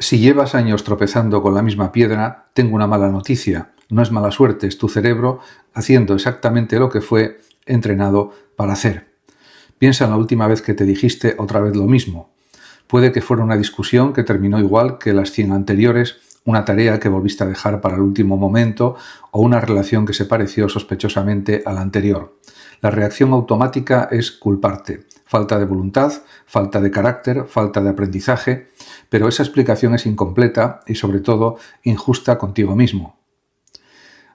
Si llevas años tropezando con la misma piedra, tengo una mala noticia. No es mala suerte, es tu cerebro haciendo exactamente lo que fue entrenado para hacer. Piensa en la última vez que te dijiste otra vez lo mismo. Puede que fuera una discusión que terminó igual que las 100 anteriores, una tarea que volviste a dejar para el último momento o una relación que se pareció sospechosamente a la anterior. La reacción automática es culparte. Falta de voluntad, falta de carácter, falta de aprendizaje, pero esa explicación es incompleta y sobre todo injusta contigo mismo.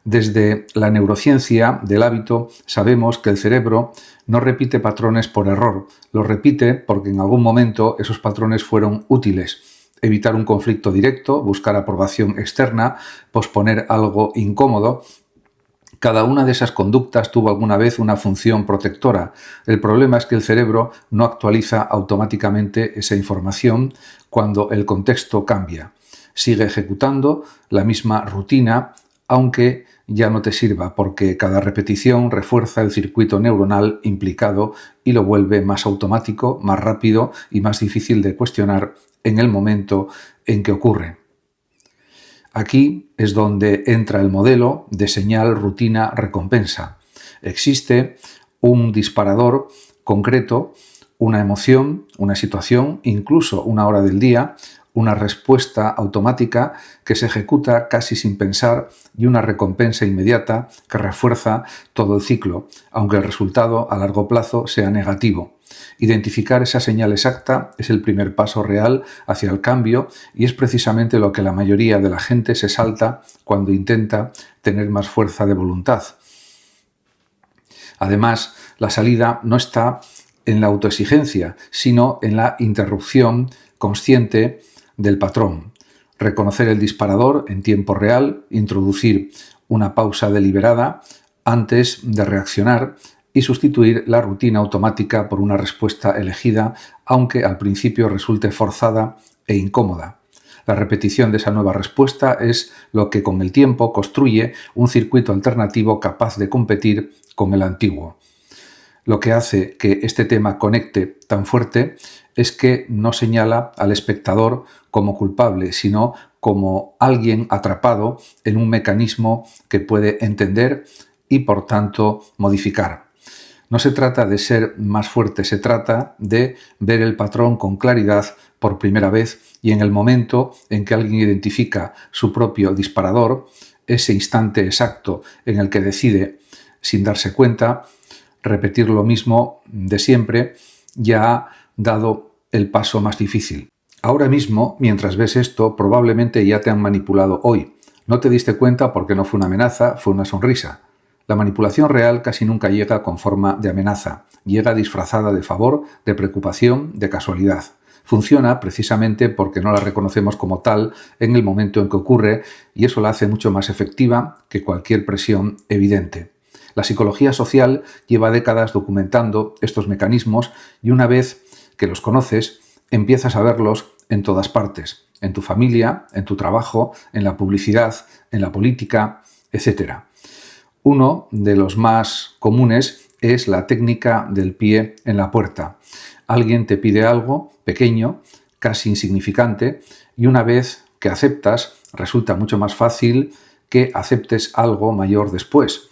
Desde la neurociencia del hábito sabemos que el cerebro no repite patrones por error, los repite porque en algún momento esos patrones fueron útiles. Evitar un conflicto directo, buscar aprobación externa, posponer algo incómodo. Cada una de esas conductas tuvo alguna vez una función protectora. El problema es que el cerebro no actualiza automáticamente esa información cuando el contexto cambia. Sigue ejecutando la misma rutina, aunque ya no te sirva, porque cada repetición refuerza el circuito neuronal implicado y lo vuelve más automático, más rápido y más difícil de cuestionar en el momento en que ocurre. Aquí es donde entra el modelo de señal, rutina, recompensa. Existe un disparador concreto, una emoción, una situación, incluso una hora del día, una respuesta automática que se ejecuta casi sin pensar y una recompensa inmediata que refuerza todo el ciclo, aunque el resultado a largo plazo sea negativo. Identificar esa señal exacta es el primer paso real hacia el cambio y es precisamente lo que la mayoría de la gente se salta cuando intenta tener más fuerza de voluntad. Además, la salida no está en la autoexigencia, sino en la interrupción consciente del patrón. Reconocer el disparador en tiempo real, introducir una pausa deliberada antes de reaccionar y sustituir la rutina automática por una respuesta elegida, aunque al principio resulte forzada e incómoda. La repetición de esa nueva respuesta es lo que con el tiempo construye un circuito alternativo capaz de competir con el antiguo. Lo que hace que este tema conecte tan fuerte es que no señala al espectador como culpable, sino como alguien atrapado en un mecanismo que puede entender y por tanto modificar. No se trata de ser más fuerte, se trata de ver el patrón con claridad por primera vez y en el momento en que alguien identifica su propio disparador, ese instante exacto en el que decide, sin darse cuenta, repetir lo mismo de siempre, ya ha dado el paso más difícil. Ahora mismo, mientras ves esto, probablemente ya te han manipulado hoy. No te diste cuenta porque no fue una amenaza, fue una sonrisa. La manipulación real casi nunca llega con forma de amenaza, llega disfrazada de favor, de preocupación, de casualidad. Funciona precisamente porque no la reconocemos como tal en el momento en que ocurre y eso la hace mucho más efectiva que cualquier presión evidente. La psicología social lleva décadas documentando estos mecanismos y una vez que los conoces, empiezas a verlos en todas partes, en tu familia, en tu trabajo, en la publicidad, en la política, etc. Uno de los más comunes es la técnica del pie en la puerta. Alguien te pide algo pequeño, casi insignificante, y una vez que aceptas, resulta mucho más fácil que aceptes algo mayor después,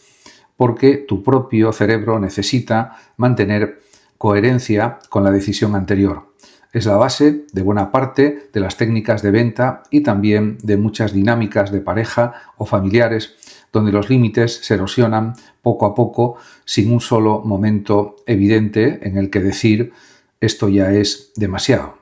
porque tu propio cerebro necesita mantener coherencia con la decisión anterior. Es la base de buena parte de las técnicas de venta y también de muchas dinámicas de pareja o familiares, donde los límites se erosionan poco a poco sin un solo momento evidente en el que decir esto ya es demasiado.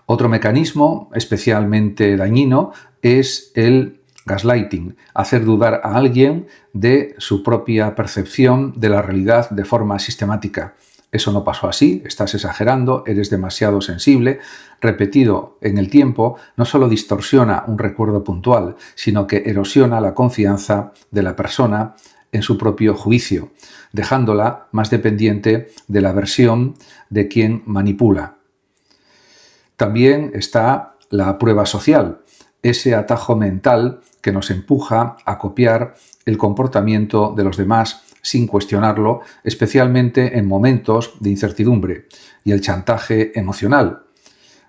Otro mecanismo especialmente dañino es el gaslighting, hacer dudar a alguien de su propia percepción de la realidad de forma sistemática. Eso no pasó así, estás exagerando, eres demasiado sensible. Repetido en el tiempo, no solo distorsiona un recuerdo puntual, sino que erosiona la confianza de la persona en su propio juicio, dejándola más dependiente de la versión de quien manipula. También está la prueba social, ese atajo mental que nos empuja a copiar el comportamiento de los demás sin cuestionarlo, especialmente en momentos de incertidumbre, y el chantaje emocional.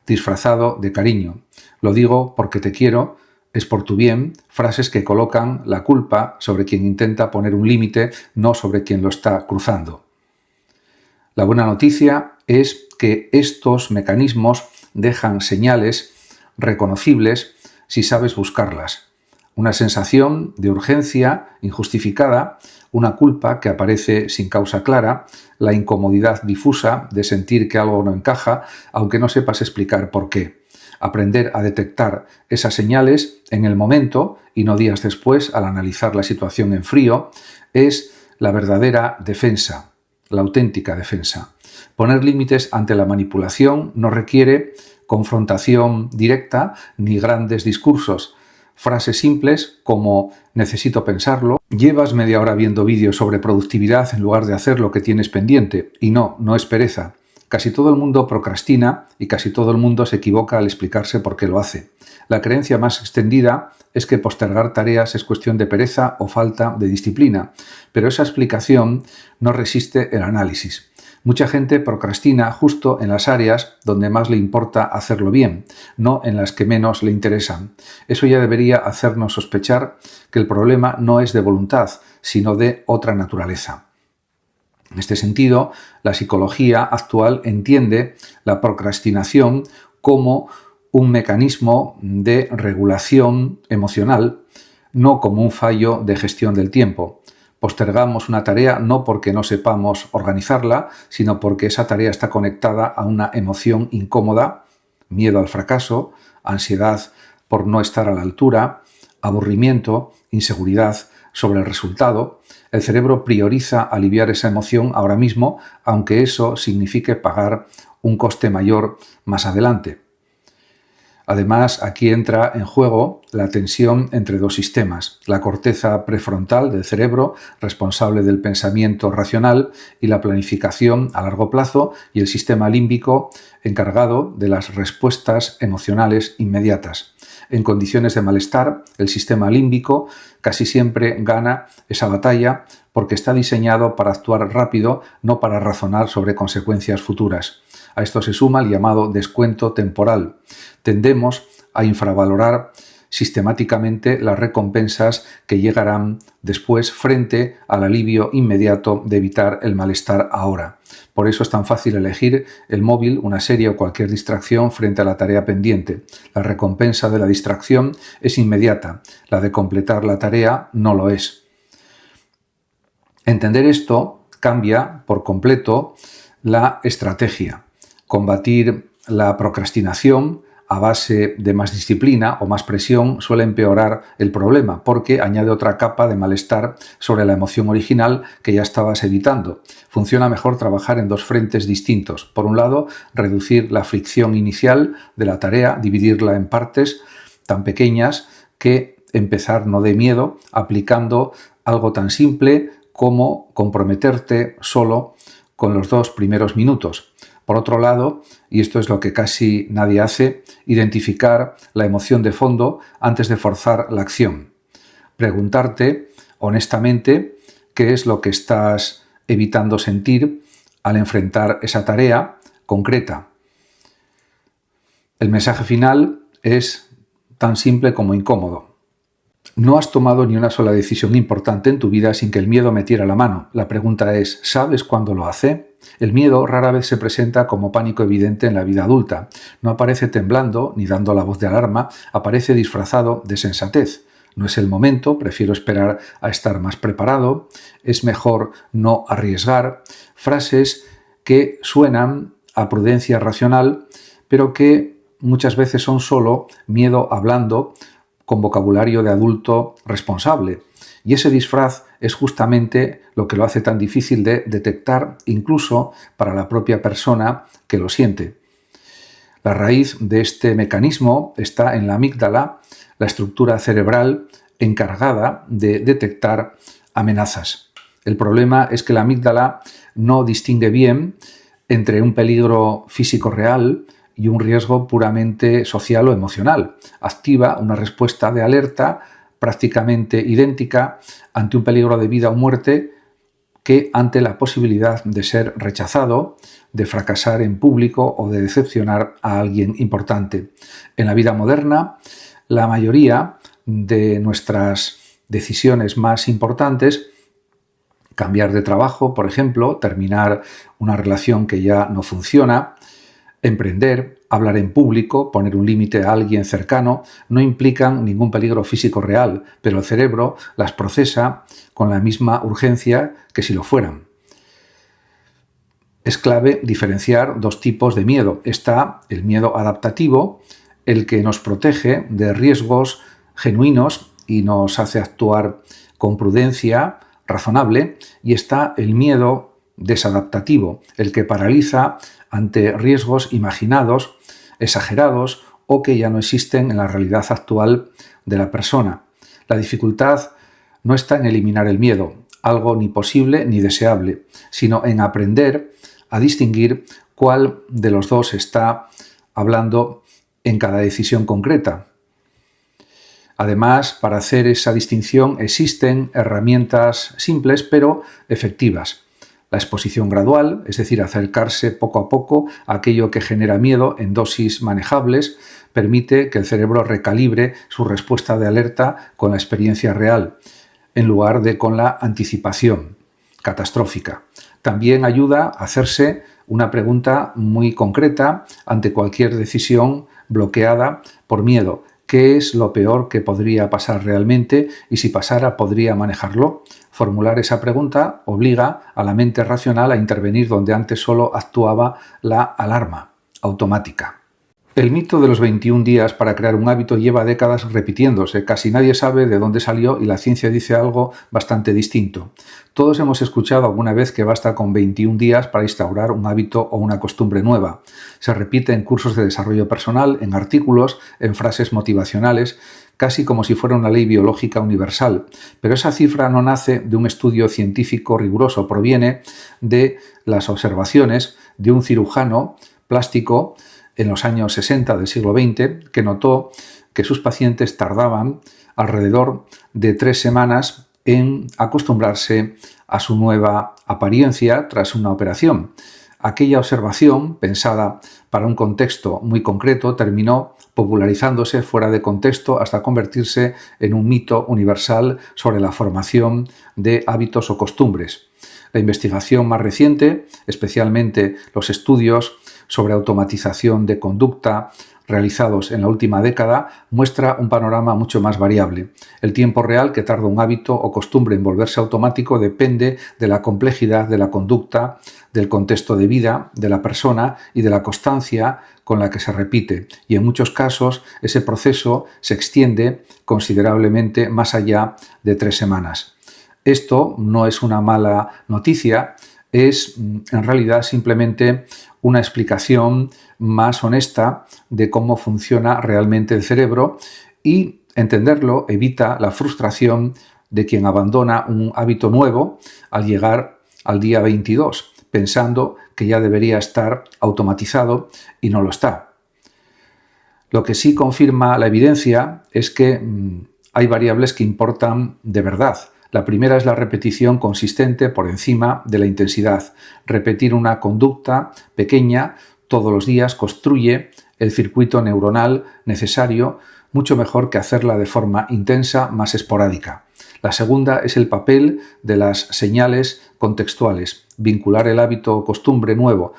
disfrazado de cariño. Lo digo porque te quiero, es por tu bien, frases que colocan la culpa sobre quien intenta poner un límite, no sobre quien lo está cruzando. La buena noticia es que estos mecanismos dejan señales reconocibles si sabes buscarlas. Una sensación de urgencia injustificada, una culpa que aparece sin causa clara, la incomodidad difusa de sentir que algo no encaja, aunque no sepas explicar por qué. Aprender a detectar esas señales en el momento y no días después al analizar la situación en frío es la verdadera defensa, la auténtica defensa. Poner límites ante la manipulación no requiere confrontación directa ni grandes discursos. Frases simples como necesito pensarlo, llevas media hora viendo vídeos sobre productividad en lugar de hacer lo que tienes pendiente. Y no es pereza. Casi todo el mundo procrastina y casi todo el mundo se equivoca al explicarse por qué lo hace. La creencia más extendida es que postergar tareas es cuestión de pereza o falta de disciplina, pero esa explicación no resiste el análisis. Mucha gente procrastina justo en las áreas donde más le importa hacerlo bien, no en las que menos le interesan. Eso ya debería hacernos sospechar que el problema no es de voluntad, sino de otra naturaleza. En este sentido, la psicología actual entiende la procrastinación como un mecanismo de regulación emocional, no como un fallo de gestión del tiempo. Postergamos una tarea no porque no sepamos organizarla, sino porque esa tarea está conectada a una emoción incómoda, miedo al fracaso, ansiedad por no estar a la altura, aburrimiento, inseguridad sobre el resultado. El cerebro prioriza aliviar esa emoción ahora mismo, aunque eso signifique pagar un coste mayor más adelante. Además, aquí entra en juego la tensión entre dos sistemas, la corteza prefrontal del cerebro, responsable del pensamiento racional y la planificación a largo plazo, y el sistema límbico, encargado de las respuestas emocionales inmediatas. En condiciones de malestar, el sistema límbico casi siempre gana esa batalla porque está diseñado para actuar rápido, no para razonar sobre consecuencias futuras. A esto se suma el llamado descuento temporal. Tendemos a infravalorar sistemáticamente las recompensas que llegarán después frente al alivio inmediato de evitar el malestar ahora. Por eso es tan fácil elegir el móvil, una serie o cualquier distracción frente a la tarea pendiente. La recompensa de la distracción es inmediata, la de completar la tarea no lo es. Entender esto cambia por completo la estrategia. Combatir la procrastinación a base de más disciplina o más presión suele empeorar el problema porque añade otra capa de malestar sobre la emoción original que ya estabas evitando. Funciona mejor trabajar en dos frentes distintos. Por un lado, reducir la fricción inicial de la tarea, dividirla en partes tan pequeñas que empezar no dé miedo, aplicando algo tan simple como comprometerte solo con los 2 primeros minutos. Por otro lado, y esto es lo que casi nadie hace, identificar la emoción de fondo antes de forzar la acción. Preguntarte honestamente qué es lo que estás evitando sentir al enfrentar esa tarea concreta. El mensaje final es tan simple como incómodo. No has tomado ni una sola decisión importante en tu vida sin que el miedo metiera la mano. La pregunta es, ¿sabes cuándo lo hace? El miedo rara vez se presenta como pánico evidente en la vida adulta. No aparece temblando ni dando la voz de alarma, aparece disfrazado de sensatez. No es el momento, prefiero esperar a estar más preparado, es mejor no arriesgar. Frases que suenan a prudencia racional, pero que muchas veces son solo miedo hablando con vocabulario de adulto responsable. Y ese disfraz es justamente lo que lo hace tan difícil de detectar, incluso para la propia persona que lo siente. La raíz de este mecanismo está en la amígdala, la estructura cerebral encargada de detectar amenazas. El problema es que la amígdala no distingue bien entre un peligro físico real y un riesgo puramente social o emocional. Activa una respuesta de alerta prácticamente idéntica ante un peligro de vida o muerte que ante la posibilidad de ser rechazado, de fracasar en público o de decepcionar a alguien importante. En la vida moderna, la mayoría de nuestras decisiones más importantes, cambiar de trabajo, por ejemplo, terminar una relación que ya no funciona, emprender, hablar en público, poner un límite a alguien cercano, no implican ningún peligro físico real, pero el cerebro las procesa con la misma urgencia que si lo fueran. Es clave diferenciar dos tipos de miedo. Está el miedo adaptativo, el que nos protege de riesgos genuinos y nos hace actuar con prudencia razonable, y está el miedo desadaptativo, el que paraliza ante riesgos imaginados, exagerados o que ya no existen en la realidad actual de la persona. La dificultad no está en eliminar el miedo, algo ni posible ni deseable, sino en aprender a distinguir cuál de los dos está hablando en cada decisión concreta. Además, para hacer esa distinción existen herramientas simples pero efectivas. La exposición gradual, es decir, acercarse poco a poco a aquello que genera miedo en dosis manejables, permite que el cerebro recalibre su respuesta de alerta con la experiencia real, en lugar de con la anticipación catastrófica. También ayuda a hacerse una pregunta muy concreta ante cualquier decisión bloqueada por miedo. ¿Qué es lo peor que podría pasar realmente y si pasara podría manejarlo? Formular esa pregunta obliga a la mente racional a intervenir donde antes solo actuaba la alarma automática. El mito de los 21 días para crear un hábito lleva décadas repitiéndose. Casi nadie sabe de dónde salió y la ciencia dice algo bastante distinto. Todos hemos escuchado alguna vez que basta con 21 días para instaurar un hábito o una costumbre nueva. Se repite en cursos de desarrollo personal, en artículos, en frases motivacionales, casi como si fuera una ley biológica universal. Pero esa cifra no nace de un estudio científico riguroso, proviene de las observaciones de un cirujano plástico en los años 60 del siglo XX, que notó que sus pacientes tardaban alrededor de 3 semanas en acostumbrarse a su nueva apariencia tras una operación. Aquella observación, pensada para un contexto muy concreto, terminó popularizándose fuera de contexto hasta convertirse en un mito universal sobre la formación de hábitos o costumbres. La investigación más reciente, especialmente los estudios sobre automatización de conducta realizados en la última década, muestra un panorama mucho más variable. El tiempo real que tarda un hábito o costumbre en volverse automático depende de la complejidad de la conducta, del contexto de vida de la persona y de la constancia con la que se repite. Y en muchos casos ese proceso se extiende considerablemente más allá de 3 semanas. Esto no es una mala noticia, es en realidad simplemente una explicación más honesta de cómo funciona realmente el cerebro, y entenderlo evita la frustración de quien abandona un hábito nuevo al llegar al día 22, pensando que ya debería estar automatizado y no lo está. Lo que sí confirma la evidencia es que hay variables que importan de verdad. La primera es la repetición consistente por encima de la intensidad. Repetir una conducta pequeña todos los días construye el circuito neuronal necesario mucho mejor que hacerla de forma intensa más esporádica. La segunda es el papel de las señales contextuales. Vincular el hábito o costumbre nuevo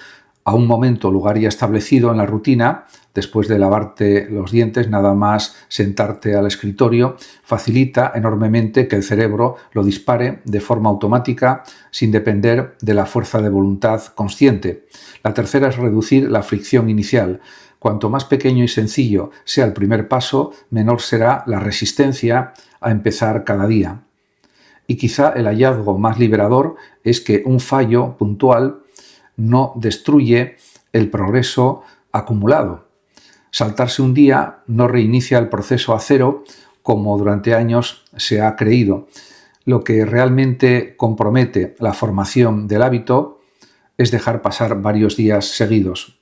a un momento o lugar ya establecido en la rutina, después de lavarte los dientes, nada más sentarte al escritorio, facilita enormemente que el cerebro lo dispare de forma automática sin depender de la fuerza de voluntad consciente. La tercera es reducir la fricción inicial. Cuanto más pequeño y sencillo sea el primer paso, menor será la resistencia a empezar cada día. Y quizá el hallazgo más liberador es que un fallo puntual no destruye el progreso acumulado. Saltarse un día no reinicia el proceso a cero como durante años se ha creído. Lo que realmente compromete la formación del hábito es dejar pasar varios días seguidos.